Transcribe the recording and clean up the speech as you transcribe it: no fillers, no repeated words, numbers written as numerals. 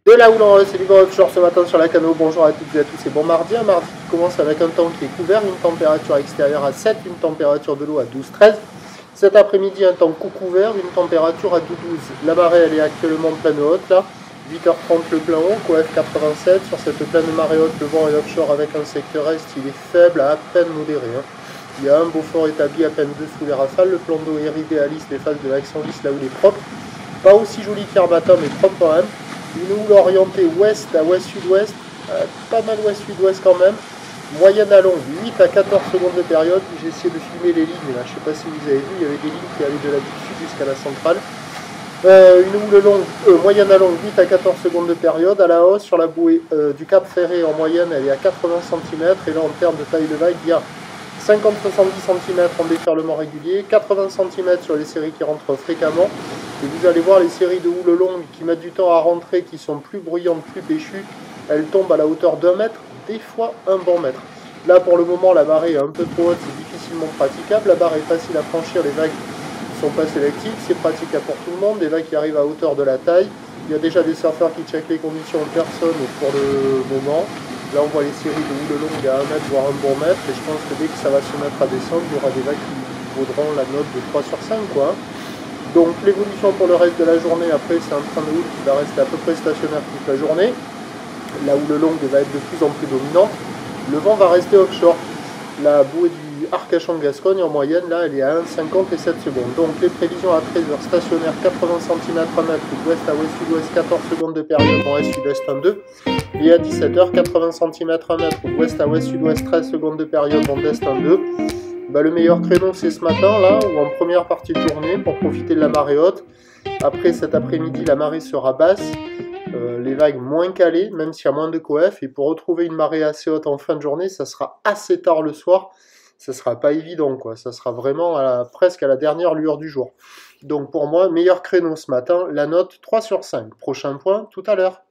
De là où l'on c'est du grand offshore ce matin sur la Cano. Bonjour à toutes et à tous. C'est bon mardi. Un mardi qui commence avec un temps qui est couvert, une température extérieure à 7, une température de l'eau à 12-13. Cet après-midi, un temps couvert, une température à 12. La marée, elle est actuellement pleine haute là. 8h30 le plein haut, coef 87. Sur cette pleine marée haute, le vent est offshore avec un secteur est. Il est faible à peine modéré. Il y a un Beaufort établi à peine dessous les rafales. Le plan d'eau est idéaliste, les phases de l'accent lisse là où il est propre. Pas aussi joli qu'hier matin, mais propre quand même. Une houle orientée ouest à ouest-sud-ouest, pas mal ouest-sud-ouest quand même. Moyenne à longue, 8 à 14 secondes de période. J'ai essayé de filmer les lignes là, je ne sais pas si vous avez vu, il y avait des lignes qui allaient de la sud jusqu'à la centrale. Une houle longue, moyenne à longue, 8 à 14 secondes de période. À la hausse, sur la bouée du Cap Ferré, en moyenne, elle est à 80 cm. Et là, en termes de taille de vague, il y a 50-70 cm en déferlement régulier, 80 cm sur les séries qui rentrent fréquemment. Et vous allez voir les séries de houles longues qui mettent du temps à rentrer, qui sont plus bruyantes, plus péchues. Elles tombent à la hauteur d'1 mètre, des fois un bon mètre. Là, pour le moment, la marée est un peu trop haute, c'est difficilement praticable. La barre est facile à franchir, les vagues ne sont pas sélectives, c'est praticable pour tout le monde. Des vagues qui arrivent à hauteur de la taille. Il y a déjà des surfeurs qui checkent les conditions en personne pour le moment. Là, on voit les séries de houles longues à 1 mètre, voire un bon mètre. Et je pense que dès que ça va se mettre à descendre, il y aura des vagues qui vaudront la note de 3 sur 5, quoi. Donc l'évolution pour le reste de la journée, après c'est un train de houle qui va rester à peu près stationnaire toute la journée. La houle longue va être de plus en plus dominante. Le vent va rester offshore. La bouée du Arcachon-Gascogne en moyenne, là, elle est à 1,50 et 7 secondes. Donc les prévisions à 13h stationnaire 80 cm à mètre, d'ouest à ouest, sud-ouest 14 secondes de période, en est sud-est 1,2. Et à 17h 80 cm à mètre, d'ouest à ouest, sud-ouest 13 secondes de période, en est 1,2. Le meilleur créneau c'est ce matin là, ou en première partie de journée pour profiter de la marée haute. Après cet après-midi la marée sera basse, les vagues moins calées, même s'il y a moins de coef. Et pour retrouver une marée assez haute en fin de journée, ça sera assez tard le soir. Ça sera pas évident quoi, ça sera vraiment presque à la dernière lueur du jour. Donc pour moi, meilleur créneau ce matin, la note 3 sur 5. Prochain point tout à l'heure.